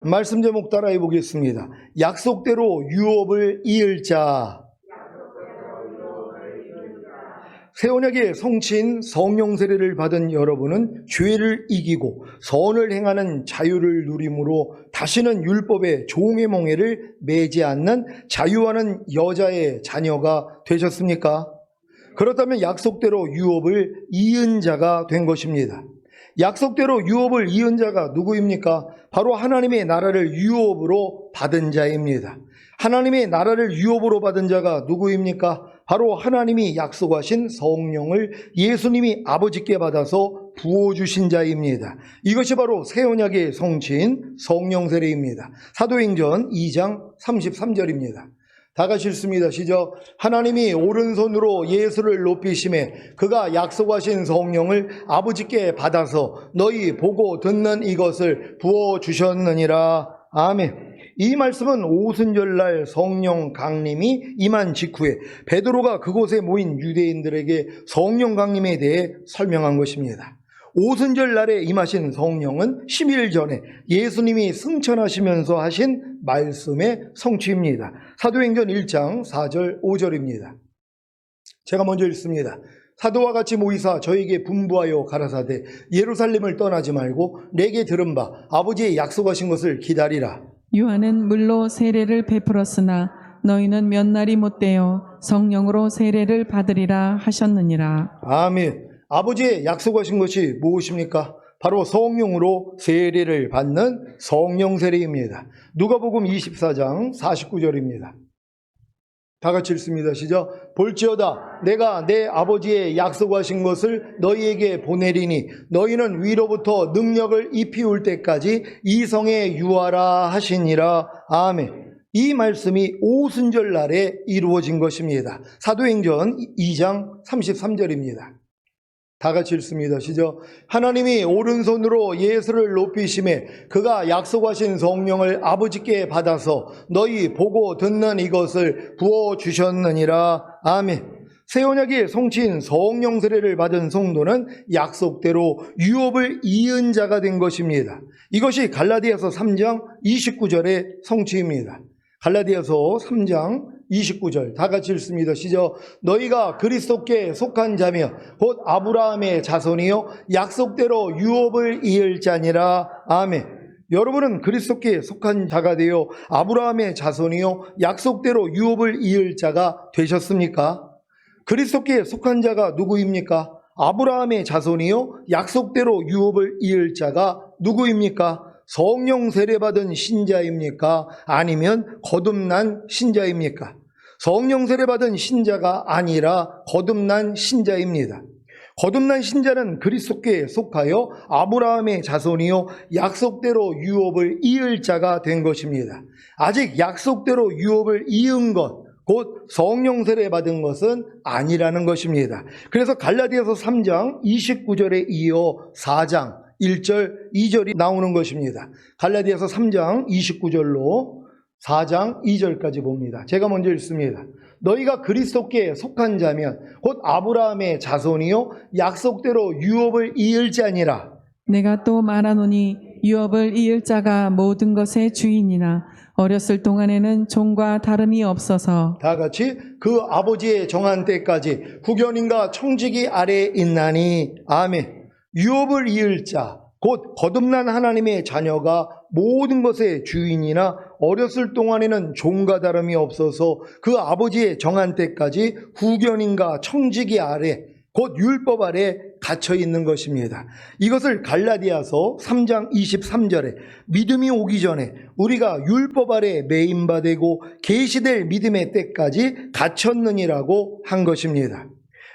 말씀 제목 따라해 보겠습니다. 약속대로 유업을 이을 자. 새 언약의 성취인 성령 세례를 받은 여러분은 죄를 이기고 선을 행하는 자유를 누림으로 다시는 율법의 종의 몽해를 매지 않는 자유하는 여자의 자녀가 되셨습니까? 그렇다면 약속대로 유업을 이은 자가 된 것입니다. 약속대로 유업을 이은 자가 누구입니까? 바로 하나님의 나라를 유업으로 받은 자입니다. 하나님의 나라를 유업으로 받은 자가 누구입니까? 바로 하나님이 약속하신 성령을 예수님이 아버지께 받아서 부어주신 자입니다. 이것이 바로 새 언약의 성취인 성령 세례입니다. 사도행전 2장 33절입니다. 다 같이 읽습니다. 시작. 하나님이 오른손으로 예수를 높이심에 그가 약속하신 성령을 아버지께 받아서 너희 보고 듣는 이것을 부어주셨느니라. 아멘. 이 말씀은 오순절날 성령 강림이 임한 직후에 베드로가 그곳에 모인 유대인들에게 성령 강림에 대해 설명한 것입니다. 오순절날에 임하신 성령은 10일 전에 예수님이 승천하시면서 하신 말씀의 성취입니다. 사도행전 1장 4절 5절입니다. 제가 먼저 읽습니다. 사도와 같이 모이사 저에게 분부하여 가라사대 예루살렘을 떠나지 말고 내게 들은 바 아버지의 약속하신 것을 기다리라. 요한은 물로 세례를 베풀었으나 너희는 몇 날이 못되어 성령으로 세례를 받으리라 하셨느니라. 아멘. 아버지의 약속하신 것이 무엇입니까? 바로 성령으로 세례를 받는 성령 세례입니다. 누가복음 24장 49절입니다. 다 같이 읽습니다. 시작. 볼지어다 내가 내 아버지의 약속하신 것을 너희에게 보내리니 너희는 위로부터 능력을 입히울 때까지 이 성에 유하라 하시니라. 아멘. 이 말씀이 오순절 날에 이루어진 것입니다. 사도행전 2장 33절입니다. 다 같이 읽습니다. 시작. 하나님이 오른손으로 예수를 높이심에 그가 약속하신 성령을 아버지께 받아서 너희 보고 듣는 이것을 부어주셨느니라. 아멘. 새 언약의 성취인 성령 세례를 받은 성도는 약속대로 유업을 이은 자가 된 것입니다. 이것이 갈라디아서 3장 29절의 성취입니다. 갈라디아서 3장 29절 다 같이 읽습니다. 시작. 너희가 그리스도께 속한 자며 곧 아브라함의 자손이요 약속대로 유업을 이을 자니라. 아멘. 여러분은 그리스도께 속한 자가 되어 아브라함의 자손이요 약속대로 유업을 이을 자가 되셨습니까? 그리스도께 속한 자가 누구입니까? 아브라함의 자손이요 약속대로 유업을 이을 자가 누구입니까? 성령 세례받은 신자입니까? 아니면 거듭난 신자입니까? 성령 세례받은 신자가 아니라 거듭난 신자입니다. 거듭난 신자는 그리스도께 속하여 아브라함의 자손이요 약속대로 유업을 이을 자가 된 것입니다. 아직 약속대로 유업을 이은 것, 곧 성령 세례 받은 것은 아니라는 것입니다. 그래서 갈라디아서 3장 29절에 이어 4장 1절, 2절이 나오는 것입니다. 갈라디아서 3장 29절로 4장 2절까지 봅니다. 제가 먼저 읽습니다. 너희가 그리스도께 속한 자면 곧 아브라함의 자손이요 약속대로 유업을 이을 자니라. 내가 또 말하노니 유업을 이을 자가 모든 것의 주인이나 어렸을 동안에는 종과 다름이 없어서 다 같이 그 아버지의 정한 때까지 후견인과 청지기 아래에 있나니. 아멘. 유업을 이을 자, 곧 거듭난 하나님의 자녀가 모든 것의 주인이나 어렸을 동안에는 종과 다름이 없어서 그 아버지의 정한 때까지 후견인과 청지기 아래, 곧 율법 아래 갇혀 있는 것입니다. 이것을 갈라디아서 3장 23절에 믿음이 오기 전에 우리가 율법 아래 매임바 되고 계시될 믿음의 때까지 갇혔느니라고 한 것입니다.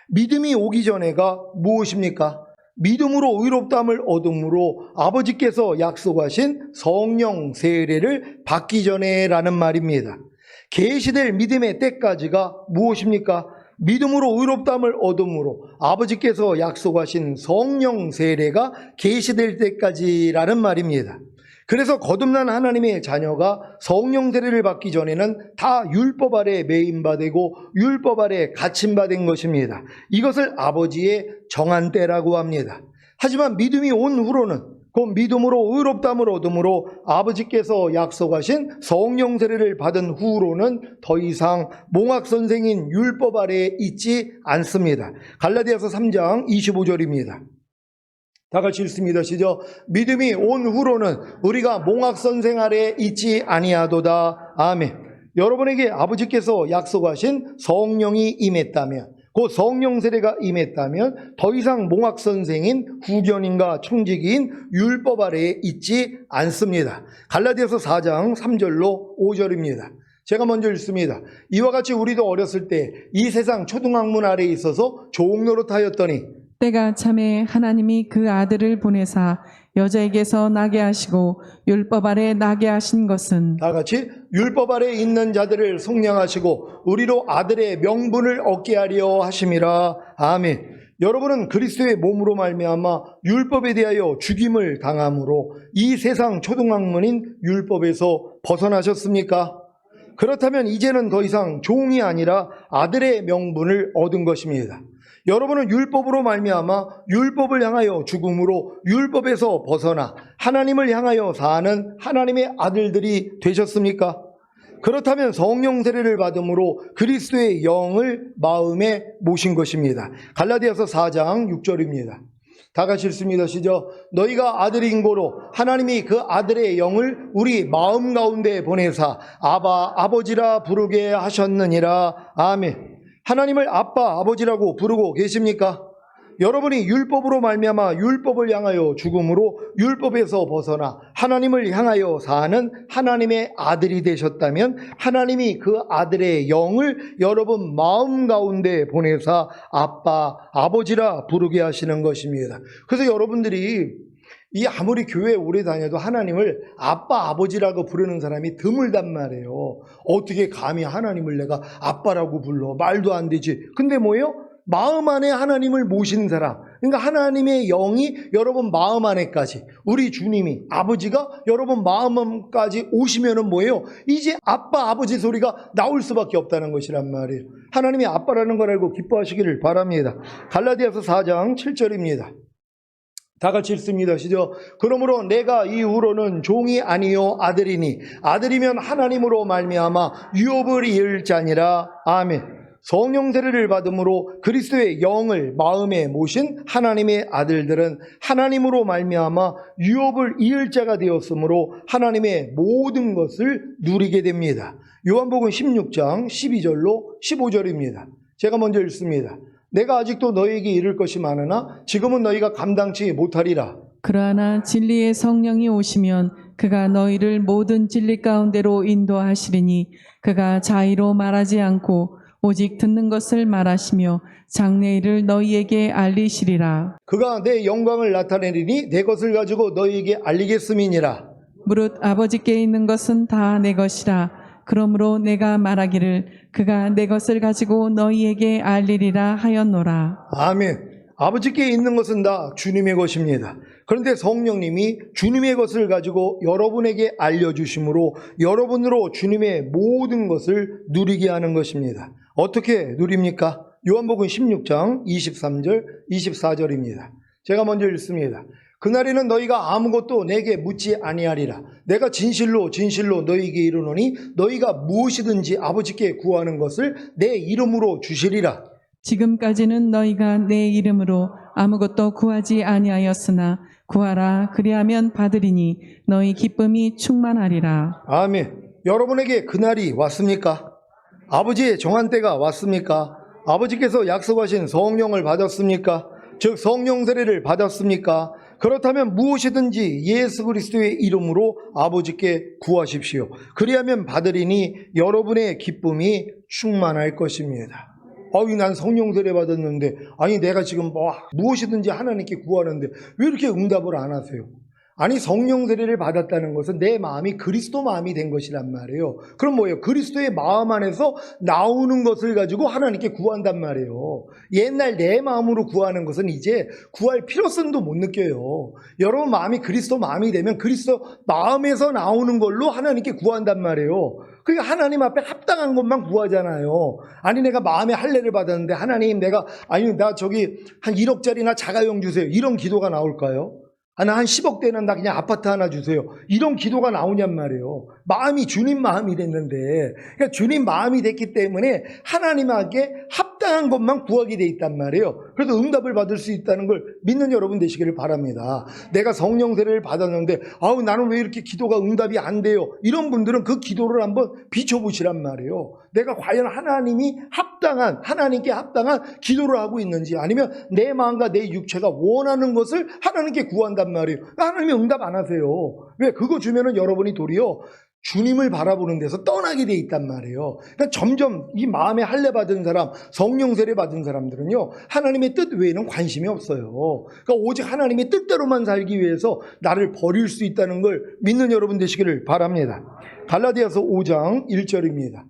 믿음이 오기 전에가 무엇입니까? 믿음으로 의롭다함을 얻음으로 아버지께서 약속하신 성령 세례를 받기 전에라는 말입니다. 계시될 믿음의 때까지가 무엇입니까? 믿음으로 의롭다함을 얻음으로 아버지께서 약속하신 성령 세례가 계시될 때까지라는 말입니다. 그래서 거듭난 하나님의 자녀가 성령 세례를 받기 전에는 다 율법 아래 매임받고 율법 아래 갇힘받은 것입니다. 이것을 아버지의 정한 때라고 합니다. 하지만 믿음이 온 후로는 곧 믿음으로 의롭다함을 얻음으로 아버지께서 약속하신 성령 세례를 받은 후로는 더 이상 몽학 선생인 율법 아래에 있지 않습니다. 갈라디아서 3장 25절입니다. 다 같이 읽습니다. 시작. 믿음이 온 후로는 우리가 몽학 선생 아래에 있지 아니하도다. 아멘. 여러분에게 아버지께서 약속하신 성령이 임했다면, 그 성령 세례가 임했다면 더 이상 몽학 선생인 후견인과 청지기인 율법 아래에 있지 않습니다. 갈라디아서 4장 3절로 5절입니다. 제가 먼저 읽습니다. 이와 같이 우리도 어렸을 때 이 세상 초등학문 아래에 있어서 종노릇하였더니 때가 참에 하나님이 그 아들을 보내사 여자에게서 나게 하시고 율법 아래 나게 하신 것은 다 같이 율법 아래 있는 자들을 속량하시고 우리로 아들의 명분을 얻게 하려 하심이라. 아멘. 여러분은 그리스도의 몸으로 말미암아 율법에 대하여 죽임을 당함으로 이 세상 초등학문인 율법에서 벗어나셨습니까? 그렇다면 이제는 더 이상 종이 아니라 아들의 명분을 얻은 것입니다. 여러분은 율법으로 말미암아 율법을 향하여 죽음으로 율법에서 벗어나 하나님을 향하여 사는 하나님의 아들들이 되셨습니까? 그렇다면 성령 세례를 받음으로 그리스도의 영을 마음에 모신 것입니다. 갈라디아서 4장 6절입니다. 다 같이 읽습니다. 시작. 너희가 아들인 고로 하나님이 그 아들의 영을 우리 마음 가운데 보내사 아바 아버지라 부르게 하셨느니라. 아멘. 하나님을 아빠 아버지라고 부르고 계십니까? 여러분이 율법으로 말미암아 율법을 향하여 죽음으로 율법에서 벗어나 하나님을 향하여 사는 하나님의 아들이 되셨다면 하나님이 그 아들의 영을 여러분 마음 가운데 보내사 아빠 아버지라 부르게 하시는 것입니다. 그래서 여러분들이 이 아무리 교회에 오래 다녀도 하나님을 아빠 아버지라고 부르는 사람이 드물단 말이에요. 어떻게 감히 하나님을 내가 아빠라고 불러? 말도 안 되지. 근데 뭐예요? 마음 안에 하나님을 모신 사람, 그러니까 하나님의 영이 여러분 마음 안에까지, 우리 주님이 아버지가 여러분 마음까지 오시면은 뭐예요? 이제 아빠 아버지 소리가 나올 수밖에 없다는 것이란 말이에요. 하나님이 아빠라는 걸 알고 기뻐하시기를 바랍니다. 갈라디아서 4장 7절입니다. 다 같이 읽습니다. 시작. 그러므로 내가 이후로는 종이 아니요 아들이니 아들이면 하나님으로 말미암아 유업을 이을 자니라. 아멘. 성령 세례를 받음으로 그리스도의 영을 마음에 모신 하나님의 아들들은 하나님으로 말미암아 유업을 이을 자가 되었으므로 하나님의 모든 것을 누리게 됩니다. 요한복음 16장 12절로 15절입니다. 제가 먼저 읽습니다. 내가 아직도 너희에게 이를 것이 많으나 지금은 너희가 감당치 못하리라. 그러나 진리의 성령이 오시면 그가 너희를 모든 진리 가운데로 인도하시리니 그가 자의로 말하지 않고 오직 듣는 것을 말하시며 장래일을 너희에게 알리시리라. 그가 내 영광을 나타내리니 내 것을 가지고 너희에게 알리겠음이니라. 무릇 아버지께 있는 것은 다 내 것이라. 그러므로 내가 말하기를 그가 내 것을 가지고 너희에게 알리리라 하였노라. 아멘. 아버지께 있는 것은 다 주님의 것입니다. 그런데 성령님이 주님의 것을 가지고 여러분에게 알려주심으로 여러분으로 주님의 모든 것을 누리게 하는 것입니다. 어떻게 누립니까? 요한복음 16장 23절 24절입니다. 제가 먼저 읽습니다. 그날에는 너희가 아무것도 내게 묻지 아니하리라. 내가 진실로 진실로 너희에게 이르노니 너희가 무엇이든지 아버지께 구하는 것을 내 이름으로 주시리라. 지금까지는 너희가 내 이름으로 아무것도 구하지 아니하였으나 구하라 그리하면 받으리니 너희 기쁨이 충만하리라. 아멘. 여러분에게 그날이 왔습니까? 아버지의 정한 때가 왔습니까? 아버지께서 약속하신 성령을 받았습니까? 즉 성령 세례를 받았습니까? 그렇다면 무엇이든지 예수 그리스도의 이름으로 아버지께 구하십시오. 그리하면 받으리니 여러분의 기쁨이 충만할 것입니다. 난 성령 세례 받았는데 내가 지금 무엇이든지 하나님께 구하는데 왜 이렇게 응답을 안 하세요? 성령 세례를 받았다는 것은 내 마음이 그리스도 마음이 된 것이란 말이에요. 그럼 뭐예요? 그리스도의 마음 안에서 나오는 것을 가지고 하나님께 구한단 말이에요. 옛날 내 마음으로 구하는 것은 이제 구할 필요성도 못 느껴요. 여러분 마음이 그리스도 마음이 되면 그리스도 마음에서 나오는 걸로 하나님께 구한단 말이에요. 그러니까 하나님 앞에 합당한 것만 구하잖아요. 내가 마음의 할례를 받았는데 하나님 나 저기 한 1억짜리나 자가용 주세요. 이런 기도가 나올까요? 나 한 10억 되는 나 그냥 아파트 하나 주세요. 이런 기도가 나오냔 말이에요. 마음이 주님 마음이 됐는데, 그러니까 주님 마음이 됐기 때문에 하나님에게 합당한 것만 구하게 돼 있단 말이에요. 그래서 응답을 받을 수 있다는 걸 믿는 여러분 되시기를 바랍니다. 내가 성령 세례를 받았는데 나는 왜 이렇게 기도가 응답이 안 돼요? 이런 분들은 그 기도를 한번 비춰보시란 말이에요. 내가 과연 하나님께 합당한 기도를 하고 있는지, 아니면 내 마음과 내 육체가 원하는 것을 하나님께 구한단 말이에요. 하나님이 응답 안 하세요. 왜? 그거 주면은 여러분이 도리어 주님을 바라보는 데서 떠나게 돼 있단 말이에요. 그러니까 점점 이 마음에 할례 받은 사람, 성령 세례 받은 사람들은요, 하나님의 뜻 외에는 관심이 없어요. 그러니까 오직 하나님의 뜻대로만 살기 위해서 나를 버릴 수 있다는 걸 믿는 여러분 되시기를 바랍니다. 갈라디아서 5장 1절입니다.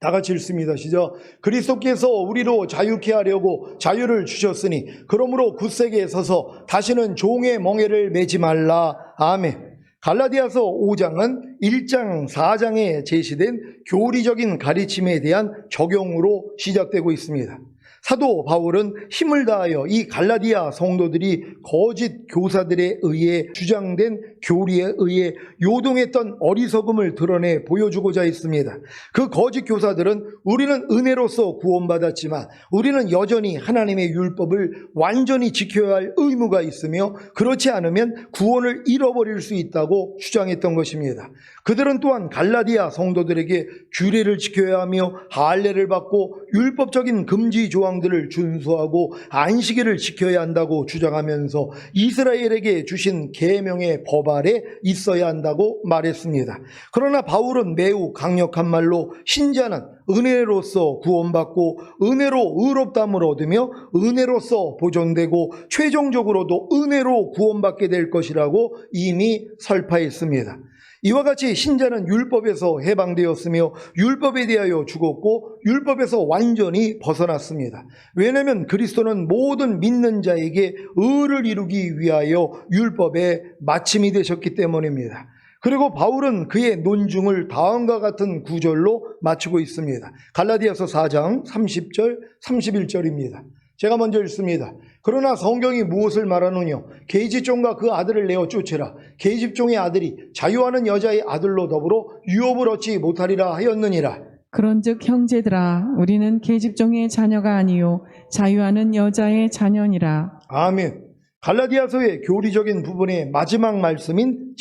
다 같이 읽습니다. 시작. 그리스도께서 우리로 자유케 하려고 자유를 주셨으니 그러므로 굳세게 서서 다시는 종의 멍에를 매지 말라. 아멘. 갈라디아서 5장은 1장 4장에 제시된 교리적인 가르침에 대한 적용으로 시작되고 있습니다. 사도 바울은 힘을 다하여 이 갈라디아 성도들이 거짓 교사들에 의해 주장된 교리에 의해 요동했던 어리석음을 드러내 보여주고자 했습니다. 그 거짓 교사들은 우리는 은혜로서 구원받았지만 우리는 여전히 하나님의 율법을 완전히 지켜야 할 의무가 있으며 그렇지 않으면 구원을 잃어버릴 수 있다고 주장했던 것입니다. 그들은 또한 갈라디아 성도들에게 규례를 지켜야 하며 할례를 받고 율법적인 금지 조항들을 준수하고 안식일을 지켜야 한다고 주장하면서 이스라엘에게 주신 계명의 법 아래 있어야 한다고 말했습니다. 그러나 바울은 매우 강력한 말로 신자는 은혜로서 구원받고 은혜로 의롭다함을 얻으며 은혜로서 보존되고 최종적으로도 은혜로 구원받게 될 것이라고 이미 설파했습니다. 이와 같이 신자는 율법에서 해방되었으며 율법에 대하여 죽었고 율법에서 완전히 벗어났습니다. 왜냐하면 그리스도는 모든 믿는 자에게 의를 이루기 위하여 율법의 마침이 되셨기 때문입니다. 그리고 바울은 그의 논중을 다음과 같은 구절로 마치고 있습니다. 갈라디아서 4장 30절 31절입니다. 제가 먼저 읽습니다. 그러나 성경이 무엇을 말하느냐? 계집종과 그 아들을 내어 쫓으라. 계집종의 아들이 자유하는 여자의 아들로 더불어 유업을 얻지 못하리라 하였느니라. 그런즉 형제들아 우리는 계집종의 자녀가 아니요 자유하는 여자의 자녀니라. 아멘. 갈라디아서의 교리적인 부분의 마지막 말씀인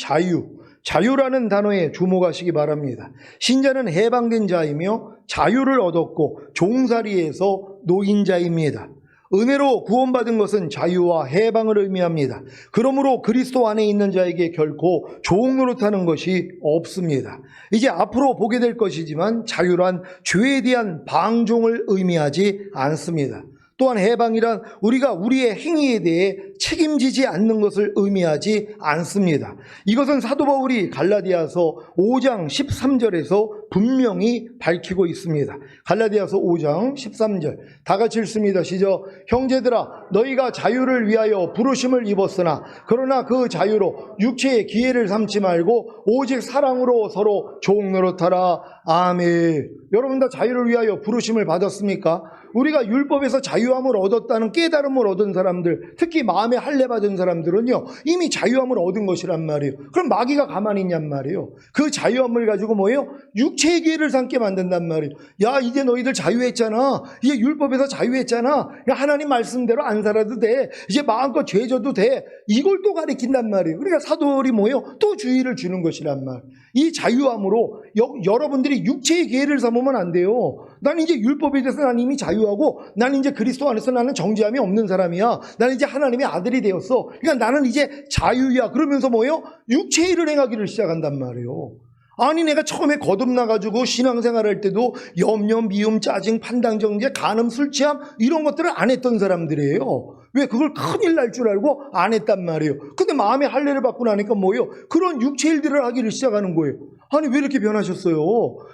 자유라는 단어에 주목하시기 바랍니다. 신자는 해방된 자이며 자유를 얻었고 종살이에서 노인자입니다. 은혜로 구원받은 것은 자유와 해방을 의미합니다. 그러므로 그리스도 안에 있는 자에게 결코 종 노릇하는 것이 없습니다. 이제 앞으로 보게 될 것이지만 자유란 죄에 대한 방종을 의미하지 않습니다. 또한 해방이란 우리가 우리의 행위에 대해 책임지지 않는 것을 의미하지 않습니다. 이것은 사도 바울이 갈라디아서 5장 13절에서 분명히 밝히고 있습니다. 갈라디아서 5장 13절 다 같이 읽습니다. 시작. 형제들아 너희가 자유를 위하여 부르심을 입었으나 그러나 그 자유로 육체의 기회를 삼지 말고 오직 사랑으로 서로 종 노릇하라. 아멘. 여러분 다 자유를 위하여 부르심을 받았습니까? 우리가 율법에서 자유함을 얻었다는 깨달음을 얻은 사람들, 특히 마음에 할례 받은 사람들은요 이미 자유함을 얻은 것이란 말이에요. 그럼 마귀가 가만히 있냔 말이에요. 그 자유함을 가지고 뭐예요? 육체의 기회를 삼게 만든단 말이에요. 야 이제 너희들 자유했잖아. 이제 율법에서 자유했잖아. 야, 하나님 말씀대로 안 살아도 돼. 이제 마음껏 죄 져도 돼. 이걸 또 가리킨단 말이에요. 그러니까 사도들이 뭐예요? 또 주의를 주는 것이란 말. 이 자유함으로 여러분들이 육체의 기회를 삼으면 안 돼요. 난 이제 율법에 대해서 난 이미 자유하고 난 이제 그리스도 안에서 나는 정죄함이 없는 사람이야. 나는 이제 하나님의 아들이 되었어. 그러니까 나는 이제 자유야. 그러면서 뭐예요? 육체의 일을 행하기를 시작한단 말이에요. 아니 내가 처음에 거듭나가지고 신앙생활 할 때도 염려, 미움, 짜증, 판단, 정죄, 간음, 술 취함 이런 것들을 안 했던 사람들이에요. 왜? 그걸 큰일 날 줄 알고 안 했단 말이에요. 근데 마음의 할례를 받고 나니까 뭐예요? 그런 육체 일들을 하기를 시작하는 거예요. 아니 왜 이렇게 변하셨어요?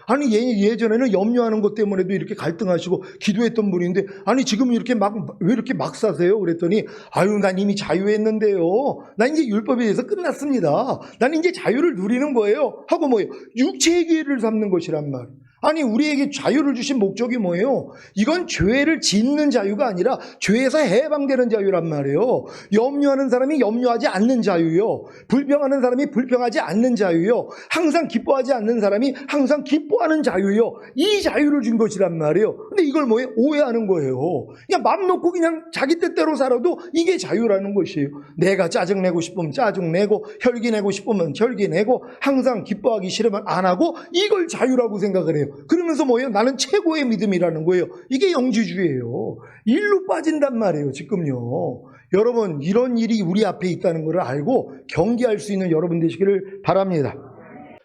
아니 예전에는 염려하는 것 때문에도 이렇게 갈등하시고 기도했던 분인데 아니 지금 이렇게 왜 이렇게 막 사세요? 그랬더니 아유 난 이미 자유했는데요. 난 이제 율법에 대해서 끝났습니다. 난 이제 자유를 누리는 거예요. 하고 뭐예요? 육체의 기회를 삼는 것이란 말. 아니 우리에게 자유를 주신 목적이 뭐예요? 이건 죄를 짓는 자유가 아니라 죄에서 해방되는 자유란 말이에요. 염려하는 사람이 염려하지 않는 자유요. 불평하는 사람이 불평하지 않는 자유요. 항상 기뻐하지 않는 사람이 항상 기뻐하는 자유요. 이 자유를 준 것이란 말이에요. 근데 이걸 뭐예요? 오해하는 거예요. 그냥 맘 놓고 그냥 자기 뜻대로 살아도 이게 자유라는 것이에요. 내가 짜증내고 싶으면 짜증내고 혈기내고 싶으면 혈기내고 항상 기뻐하기 싫으면 안 하고 이걸 자유라고 생각을 해요. 그러면서 뭐예요? 나는 최고의 믿음이라는 거예요. 이게 영지주의예요. 일로 빠진단 말이에요, 지금요. 여러분, 이런 일이 우리 앞에 있다는 것을 알고 경계할 수 있는 여러분 되시기를 바랍니다.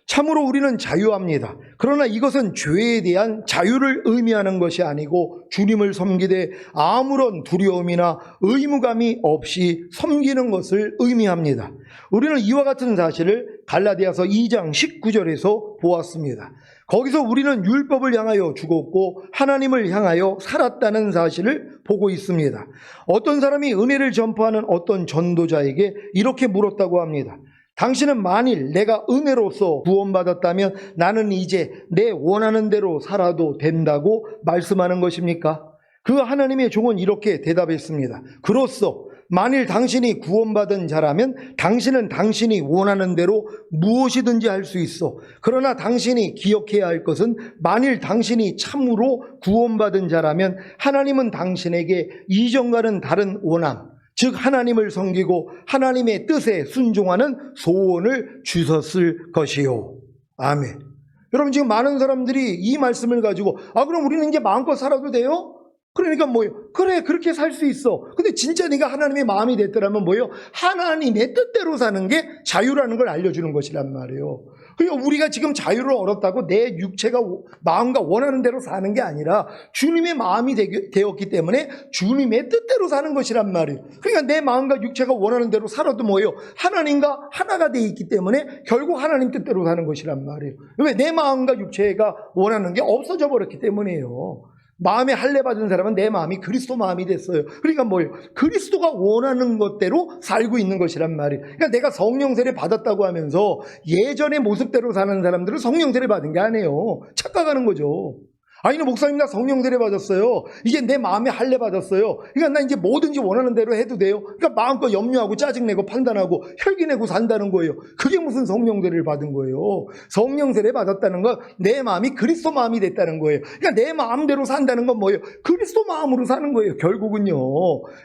참으로 우리는 자유합니다. 그러나 이것은 죄에 대한 자유를 의미하는 것이 아니고 주님을 섬기되 아무런 두려움이나 의무감이 없이 섬기는 것을 의미합니다. 우리는 이와 같은 사실을 갈라디아서 2장 19절에서 보았습니다. 거기서 우리는 율법을 향하여 죽었고 하나님을 향하여 살았다는 사실을 보고 있습니다. 어떤 사람이 은혜를 전파하는 어떤 전도자에게 이렇게 물었다고 합니다. 당신은 만일 내가 은혜로서 구원받았다면 나는 이제 내 원하는 대로 살아도 된다고 말씀하는 것입니까? 그 하나님의 종은 이렇게 대답했습니다. 그로써 만일 당신이 구원받은 자라면 당신은 당신이 원하는 대로 무엇이든지 할 수 있어. 그러나 당신이 기억해야 할 것은 만일 당신이 참으로 구원받은 자라면 하나님은 당신에게 이전과는 다른 원함, 즉 하나님을 섬기고 하나님의 뜻에 순종하는 소원을 주셨을 것이요. 아멘. 여러분 지금 많은 사람들이 이 말씀을 가지고 그럼 우리는 이제 마음껏 살아도 돼요? 그러니까 뭐예요? 그래 그렇게 살 수 있어. 근데 진짜 네가 하나님의 마음이 됐더라면 뭐예요? 하나님의 뜻대로 사는 게 자유라는 걸 알려주는 것이란 말이에요. 그러니까 우리가 지금 자유를 얻었다고 내 육체가 마음과 원하는 대로 사는 게 아니라 주님의 마음이 되었기 때문에 주님의 뜻대로 사는 것이란 말이에요. 그러니까 내 마음과 육체가 원하는 대로 살아도 뭐예요? 하나님과 하나가 돼 있기 때문에 결국 하나님 뜻대로 사는 것이란 말이에요. 왜? 내 마음과 육체가 원하는 게 없어져 버렸기 때문이에요. 마음에 할례 받은 사람은 내 마음이 그리스도 마음이 됐어요. 그러니까 뭐예요? 그리스도가 원하는 것대로 살고 있는 것이란 말이에요. 그러니까 내가 성령 세례 받았다고 하면서 예전의 모습대로 사는 사람들은 성령 세례 받은 게 아니에요. 착각하는 거죠. 아니는 목사님 나 성령 세례 받았어요. 이제 내 마음에 할례 받았어요. 그러니까 나 이제 뭐든지 원하는 대로 해도 돼요. 그러니까 마음껏 염려하고 짜증내고 판단하고 혈기내고 산다는 거예요. 그게 무슨 성령 세례를 받은 거예요. 성령 세례 받았다는 건 내 마음이 그리스도 마음이 됐다는 거예요. 그러니까 내 마음대로 산다는 건 뭐예요? 그리스도 마음으로 사는 거예요. 결국은요.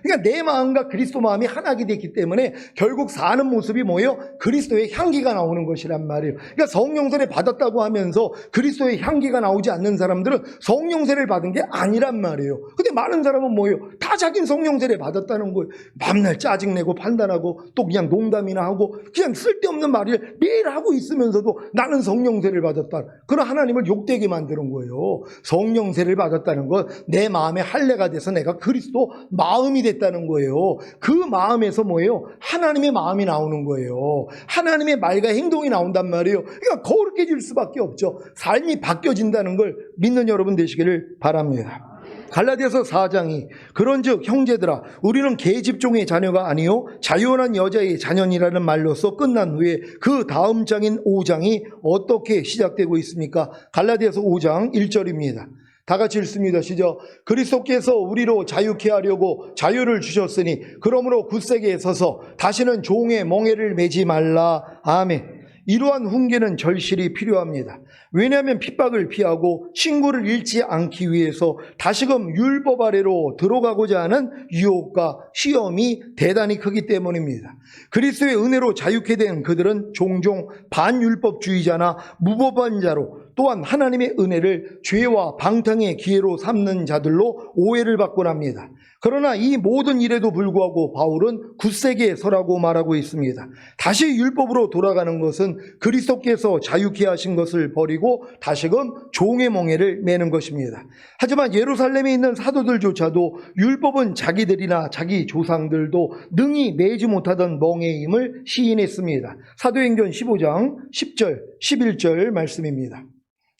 그러니까 내 마음과 그리스도 마음이 하나가 됐기 때문에 결국 사는 모습이 뭐예요? 그리스도의 향기가 나오는 것이란 말이에요. 그러니까 성령 세례 받았다고 하면서 그리스도의 향기가 나오지 않는 사람들은 성령 세례를 받은 게 아니란 말이에요. 근데 많은 사람은 뭐예요? 다 자기는 성령 세례 받았다는 거예요. 밤날 짜증내고 판단하고 또 그냥 농담이나 하고 그냥 쓸데없는 말을 매일 하고 있으면서도 나는 성령 세례를 받았다. 그런 하나님을 욕되게 만드는 거예요. 성령 세례를 받았다는 건 내 마음에 할례가 돼서 내가 그리스도 마음이 됐다는 거예요. 그 마음에서 뭐예요? 하나님의 마음이 나오는 거예요. 하나님의 말과 행동이 나온단 말이에요. 그러니까 거룩해질 수밖에 없죠. 삶이 바뀌어진다는 걸 믿는 여러분 되시기를 바랍니다. 갈라디아서 4장이 그런즉 형제들아 우리는 계집종의 자녀가 아니요 자유한 여자의 자녀니라는 말로써 끝난 후에 그 다음 장인 5장이 어떻게 시작되고 있습니까? 갈라디아서 5장 1절입니다. 다 같이 읽습니다. 시작. 그리스도께서 우리로 자유케 하려고 자유를 주셨으니 그러므로 굳세게 서서 다시는 종의 멍에를 매지 말라. 아멘. 이러한 훈계는 절실히 필요합니다. 왜냐하면 핍박을 피하고 신고를 잃지 않기 위해서 다시금 율법 아래로 들어가고자 하는 유혹과 시험이 대단히 크기 때문입니다. 그리스도의 은혜로 자유케 된 그들은 종종 반율법주의자나 무법한 자로 또한 하나님의 은혜를 죄와 방탕의 기회로 삼는 자들로 오해를 받곤 합니다. 그러나 이 모든 일에도 불구하고 바울은 굳세게 서라고 말하고 있습니다. 다시 율법으로 돌아가는 것은 그리스도께서 자유케 하신 것을 버리고 다시금 종의 멍에를 매는 것입니다. 하지만 예루살렘에 있는 사도들조차도 율법은 자기들이나 자기 조상들도 능히 매지 못하던 멍에임을 시인했습니다. 사도행전 15장 10절 11절 말씀입니다.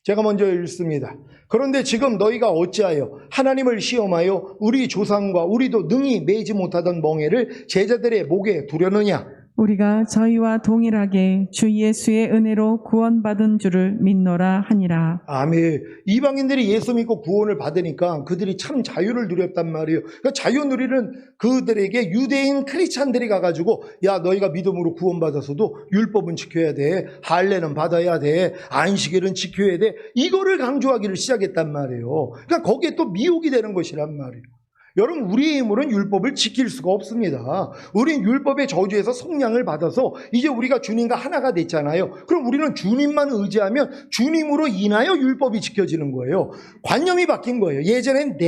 제가 먼저 읽습니다. 그런데 지금 너희가 어찌하여 하나님을 시험하여 우리 조상과 우리도 능히 매지 못하던 멍에를 제자들의 목에 두려느냐? 우리가 저희와 동일하게 주 예수의 은혜로 구원받은 줄을 믿노라 하니라. 아멘. 이방인들이 예수 믿고 구원을 받으니까 그들이 참 자유를 누렸단 말이에요. 그러니까 자유 누리는 그들에게 유대인 크리스찬들이 가가지고 야 너희가 믿음으로 구원받았어도 율법은 지켜야 돼. 할례는 받아야 돼. 안식일은 지켜야 돼. 이거를 강조하기를 시작했단 말이에요. 그러니까 거기에 또 미혹이 되는 것이란 말이에요. 여러분 우리의 힘으로는 율법을 지킬 수가 없습니다. 우린 율법의 저주에서 속량을 받아서 이제 우리가 주님과 하나가 됐잖아요. 그럼 우리는 주님만 의지하면 주님으로 인하여 율법이 지켜지는 거예요. 관념이 바뀐 거예요. 예전엔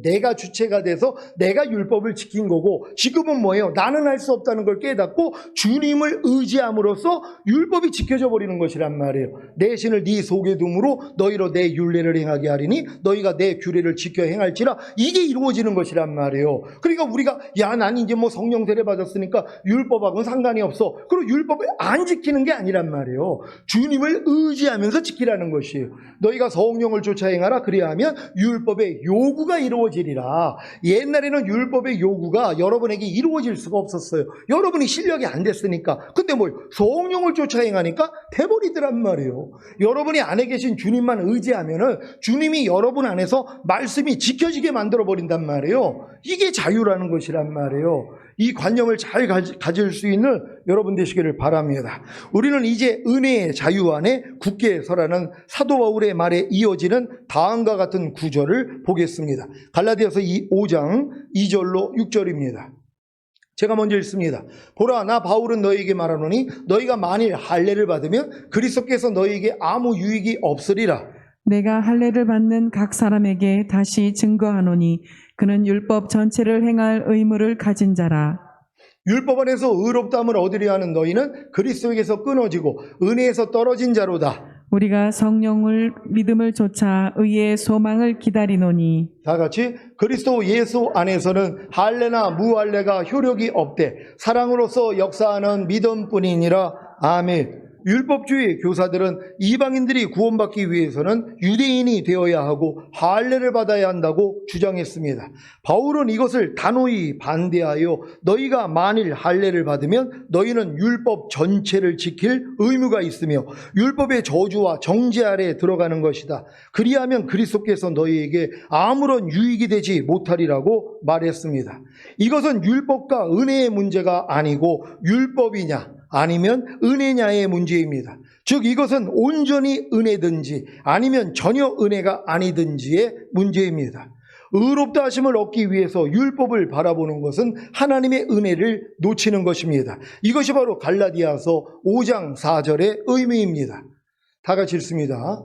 내가 주체가 돼서 내가 율법을 지킨 거고 지금은 뭐예요? 나는 할 수 없다는 걸 깨닫고 주님을 의지함으로써 율법이 지켜져 버리는 것이란 말이에요. 내 신을 네 속에 둠으로 너희로 내 율례를 행하게 하리니 너희가 내 규례를 지켜 행할지라 이게 이루어지는 것이란 말이에요. 그러니까 우리가 난 이제 뭐 성령 세례 받았으니까 율법하고는 상관이 없어. 그리고 율법을 안 지키는 게 아니란 말이에요. 주님을 의지하면서 지키라는 것이에요. 너희가 성령을 쫓아 행하라 그리하면 율법의 요구가 이루어지리라. 옛날에는 율법의 요구가 여러분에게 이루어질 수가 없었어요. 여러분이 실력이 안 됐으니까. 근데 뭐 성령을 쫓아 행하니까 돼버리더란 말이에요. 여러분이 안에 계신 주님만 의지하면은 주님이 여러분 안에서 말씀이 지켜지게 만들어 버린단 말이에요. 이게 자유라는 것이란 말이에요. 이 관념을 잘 가질 수 있는 여러분 되시기를 바랍니다. 우리는 이제 은혜의 자유 안에 굳게 서라는 사도 바울의 말에 이어지는 다음과 같은 구절을 보겠습니다. 갈라디아서 5장 2절로 6절입니다. 제가 먼저 읽습니다. 보라 나 바울은 너희에게 말하노니 너희가 만일 할례를 받으면 그리스도께서 너희에게 아무 유익이 없으리라. 내가 할례를 받는 각 사람에게 다시 증거하노니 그는 율법 전체를 행할 의무를 가진 자라. 율법 안에서 의롭다함을 얻으려 하는 너희는 그리스도에게서 끊어지고 은혜에서 떨어진 자로다. 우리가 성령을 믿음을 좇아 의의 소망을 기다리노니 다 같이 그리스도 예수 안에서는 할례나 무할례가 효력이 없되 사랑으로서 역사하는 믿음뿐이니라. 아멘. 율법주의 교사들은 이방인들이 구원받기 위해서는 유대인이 되어야 하고 할례를 받아야 한다고 주장했습니다. 바울은 이것을 단호히 반대하여 너희가 만일 할례를 받으면 너희는 율법 전체를 지킬 의무가 있으며 율법의 저주와 정죄 아래에 들어가는 것이다. 그리하면 그리스도께서 너희에게 아무런 유익이 되지 못하리라고 말했습니다. 이것은 율법과 은혜의 문제가 아니고 율법이냐 아니면 은혜냐의 문제입니다. 즉 이것은 온전히 은혜든지 아니면 전혀 은혜가 아니든지의 문제입니다. 의롭다 하심을 얻기 위해서 율법을 바라보는 것은 하나님의 은혜를 놓치는 것입니다. 이것이 바로 갈라디아서 5장 4절의 의미입니다. 다 같이 읽습니다.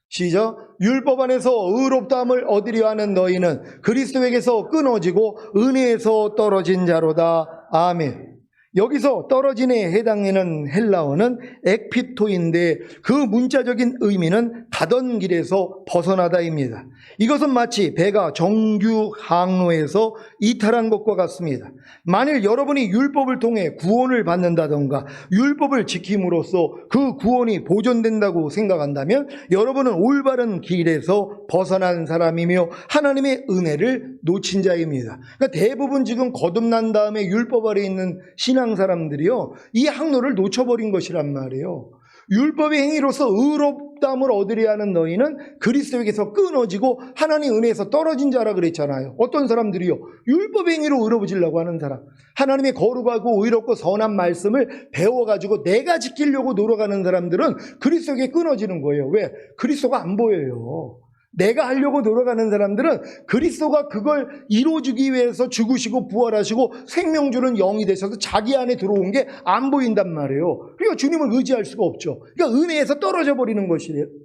시작. 율법 안에서 의롭다함을 얻으려 하는 너희는 그리스도에게서 끊어지고 은혜에서 떨어진 자로다. 아멘. 여기서 떨어진에 해당하는 헬라어는 ekpito인데 그 문자적인 의미는 가던 길에서 벗어나다입니다. 이것은 마치 배가 정규 항로에서 이탈한 것과 같습니다. 만일 여러분이 율법을 통해 구원을 받는다던가 율법을 지킴으로써 그 구원이 보존된다고 생각한다면 여러분은 올바른 길에서 벗어난 사람이며 하나님의 은혜를 놓친 자입니다. 그러니까 대부분 지금 거듭난 다음에 율법 아래 있는 신앙 사람들이요, 이 항로를 놓쳐버린 것이란 말이에요. 율법의 행위로서 의롭다함을 얻으려 하는 너희는 그리스도에게서 끊어지고 하나님 은혜에서 떨어진 자라 그랬잖아요. 어떤 사람들이요, 율법의 행위로 의로워지려고 하는 사람, 하나님의 거룩하고 의롭고 선한 말씀을 배워가지고 내가 지키려고 노력하는 사람들은 그리스도에게 끊어지는 거예요. 왜? 그리스도가 안 보여요. 내가 하려고 노력하는 사람들은 그리스도가 그걸 이루어주기 위해서 죽으시고 부활하시고 생명 주는 영이 되셔서 자기 안에 들어온 게 안 보인단 말이에요. 그러니까 주님을 의지할 수가 없죠. 그러니까 은혜에서 떨어져 버리는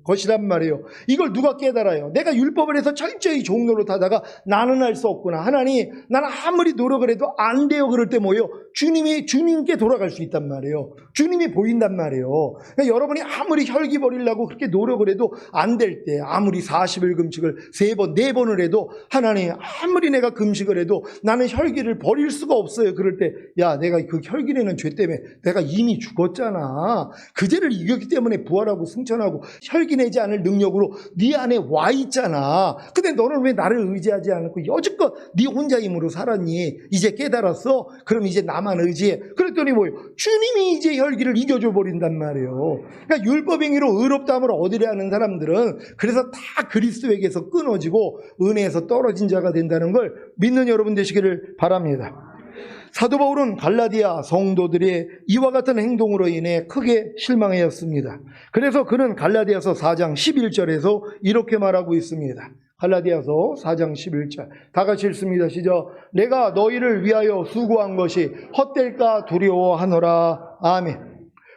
것이란 말이에요. 이걸 누가 깨달아요? 내가 율법을 해서 철저히 종노릇 하다가 나는 할 수 없구나. 하나님, 나는 아무리 노력을 해도 안 돼요. 그럴 때 뭐예요? 주님께 돌아갈 수 있단 말이에요. 주님이 보인단 말이에요. 그러니까 여러분이 아무리 혈기 버리려고 그렇게 노력을 해도 안 될 때, 아무리 40일 40일 금식을 3번, 4번을 해도 하나님 아무리 내가 금식을 해도 나는 혈기를 버릴 수가 없어요. 그럴 때 야, 내가 그 혈기 내는 죄 때문에 내가 이미 죽었잖아. 그 죄를 이겼기 때문에 부활하고 승천하고 혈기 내지 않을 능력으로 네 안에 와 있잖아. 근데 너는 왜 나를 의지하지 않고 여지껏 네 혼자 힘으로 살았니? 이제 깨달았어? 그럼 이제 나만 의지해. 그랬더니 뭐예요? 주님이 이제 혈기를 이겨줘 버린단 말이에요. 그러니까 율법행위로 의롭다함을 얻으려 하는 사람들은 그래서 다 그리스도에게서 끊어지고 은혜에서 떨어진 자가 된다는 걸 믿는 여러분 되시기를 바랍니다. 사도 바울은 갈라디아 성도들의 이와 같은 행동으로 인해 크게 실망하였습니다. 그래서 그는 갈라디아서 4장 11절에서 이렇게 말하고 있습니다. 갈라디아서 4장 11절 다 같이 읽습니다. 시작. 내가 너희를 위하여 수고한 것이 헛될까 두려워하노라. 아멘.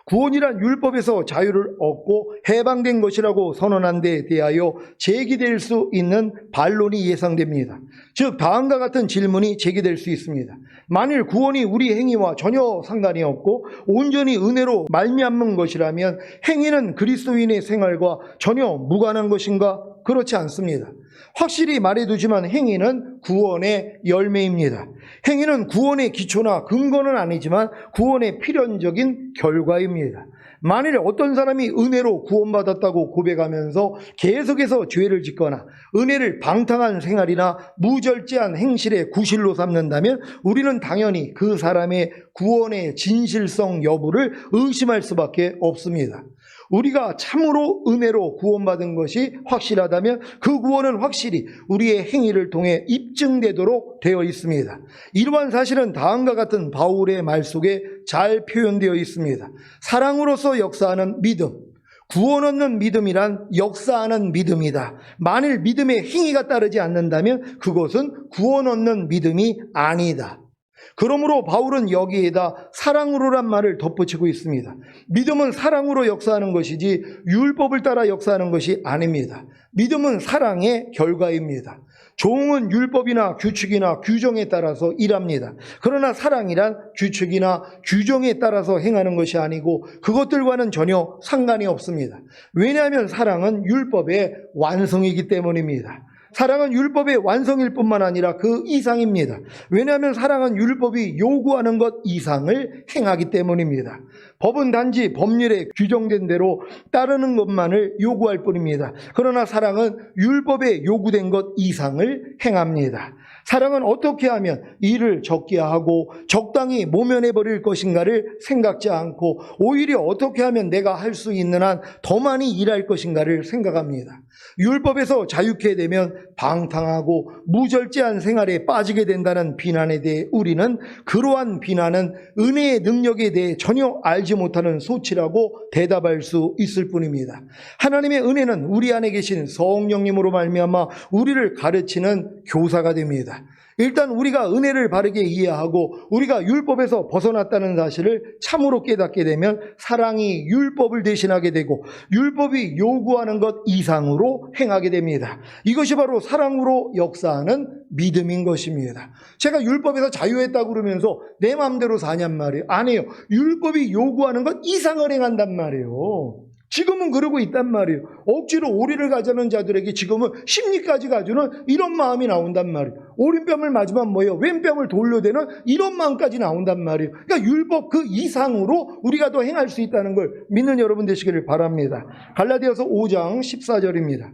구원이란 율법에서 자유를 얻고 해방된 것이라고 선언한 데 대하여 제기될 수 있는 반론이 예상됩니다. 즉 다음과 같은 질문이 제기될 수 있습니다. 만일 구원이 우리 행위와 전혀 상관이 없고 온전히 은혜로 말미암은 것이라면 행위는 그리스도인의 생활과 전혀 무관한 것인가? 그렇지 않습니다. 확실히 말해두지만 행위는 구원의 열매입니다. 행위는 구원의 기초나 근거는 아니지만 구원의 필연적인 결과입니다. 만일 어떤 사람이 은혜로 구원받았다고 고백하면서 계속해서 죄를 짓거나 은혜를 방탕한 생활이나 무절제한 행실의 구실로 삼는다면 우리는 당연히 그 사람의 구원의 진실성 여부를 의심할 수밖에 없습니다. 우리가 참으로 은혜로 구원받은 것이 확실하다면 그 구원은 확실히 우리의 행위를 통해 입증되도록 되어 있습니다. 이러한 사실은 다음과 같은 바울의 말 속에 잘 표현되어 있습니다. 사랑으로서 역사하는 믿음, 구원 얻는 믿음이란 역사하는 믿음이다. 만일 믿음에 행위가 따르지 않는다면 그것은 구원 얻는 믿음이 아니다. 그러므로 바울은 여기에다 사랑으로란 말을 덧붙이고 있습니다. 믿음은 사랑으로 역사하는 것이지 율법을 따라 역사하는 것이 아닙니다. 믿음은 사랑의 결과입니다. 종은 율법이나 규칙이나 규정에 따라서 일합니다. 그러나 사랑이란 규칙이나 규정에 따라서 행하는 것이 아니고 그것들과는 전혀 상관이 없습니다. 왜냐하면 사랑은 율법의 완성이기 때문입니다. 사랑은 율법의 완성일 뿐만 아니라 그 이상입니다. 왜냐하면 사랑은 율법이 요구하는 것 이상을 행하기 때문입니다. 법은 단지 법률에 규정된 대로 따르는 것만을 요구할 뿐입니다. 그러나 사랑은 율법에 요구된 것 이상을 행합니다. 사랑은 어떻게 하면 일을 적게 하고 적당히 모면해버릴 것인가를 생각지 않고 오히려 어떻게 하면 내가 할 수 있는 한 더 많이 일할 것인가를 생각합니다. 율법에서 자유케 되면 방탕하고 무절제한 생활에 빠지게 된다는 비난에 대해 우리는 그러한 비난은 은혜의 능력에 대해 전혀 알지 못하는 소치라고 대답할 수 있을 뿐입니다. 하나님의 은혜는 우리 안에 계신 성령님으로 말미암아 우리를 가르치는 교사가 됩니다. 일단 우리가 은혜를 바르게 이해하고 우리가 율법에서 벗어났다는 사실을 참으로 깨닫게 되면 사랑이 율법을 대신하게 되고 율법이 요구하는 것 이상으로 행하게 됩니다. 이것이 바로 사랑으로 역사하는 믿음인 것입니다. 제가 율법에서 자유했다고 그러면서 내 마음대로 사냔 말이에요. 아니에요. 율법이 요구하는 것 이상을 행한단 말이에요. 지금은 그러고 있단 말이에요. 억지로 오리를 가자는 자들에게 지금은 심리까지 가주는 이런 마음이 나온단 말이에요. 오른뺨을 맞으면 뭐예요? 왼뺨을 돌려대는 이런 마음까지 나온단 말이에요. 그러니까 율법 그 이상으로 우리가 더 행할 수 있다는 걸 믿는 여러분 되시기를 바랍니다. 갈라디아서 5장 14절입니다.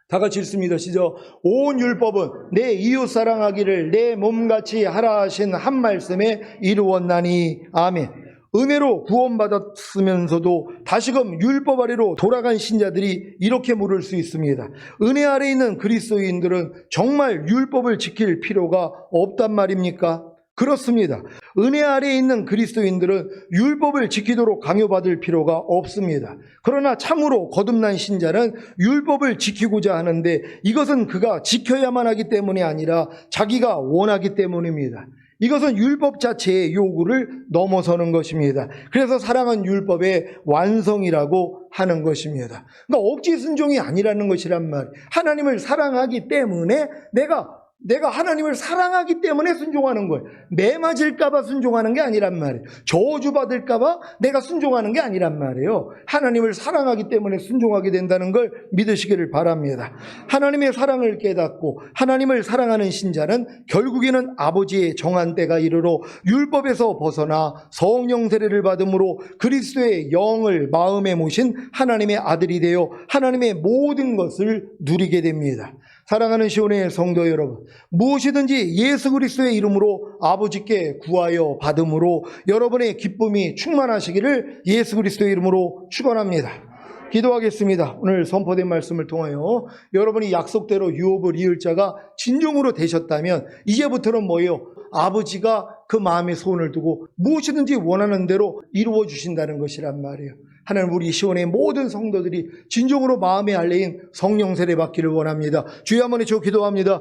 다 같이 읽습니다. 시작. 온 율법은 내 이웃 사랑하기를 내 몸같이 하라 하신 한 말씀에 이루었나니. 아멘. 은혜로 구원받았으면서도 다시금 율법 아래로 돌아간 신자들이 이렇게 물을 수 있습니다. 은혜 아래 있는 그리스도인들은 정말 율법을 지킬 필요가 없단 말입니까? 그렇습니다. 은혜 아래에 있는 그리스도인들은 율법을 지키도록 강요받을 필요가 없습니다. 그러나 참으로 거듭난 신자는 율법을 지키고자 하는데 이것은 그가 지켜야만 하기 때문이 아니라 자기가 원하기 때문입니다. 이것은 율법 자체의 요구를 넘어서는 것입니다. 그래서 사랑은 율법의 완성이라고 하는 것입니다. 그러니까 억지 순종이 아니라는 것이란 말이에요. 하나님을 사랑하기 때문에 내가 내가 하나님을 사랑하기 때문에 순종하는 거예요. 매 맞을까봐 순종하는 게 아니란 말이에요. 저주받을까봐 내가 순종하는 게 아니란 말이에요. 하나님을 사랑하기 때문에 순종하게 된다는 걸 믿으시기를 바랍니다. 하나님의 사랑을 깨닫고 하나님을 사랑하는 신자는 결국에는 아버지의 정한 때가 이르러 율법에서 벗어나 성령 세례를 받음으로 그리스도의 영을 마음에 모신 하나님의 아들이 되어 하나님의 모든 것을 누리게 됩니다. 사랑하는 시온의 성도 여러분, 무엇이든지 예수 그리스도의 이름으로 아버지께 구하여 받음으로 여러분의 기쁨이 충만하시기를 예수 그리스도의 이름으로 축원합니다. 기도하겠습니다. 오늘 선포된 말씀을 통하여 여러분이 약속대로 유업을 이을 자가 진정으로 되셨다면 이제부터는 뭐예요? 아버지가 그 마음에 소원을 두고 무엇이든지 원하는 대로 이루어 주신다는 것이란 말이에요. 하나님, 우리 시온의 모든 성도들이 진정으로 마음에 알레인 성령 세례 받기를 원합니다. 주여 한번 저 기도합니다.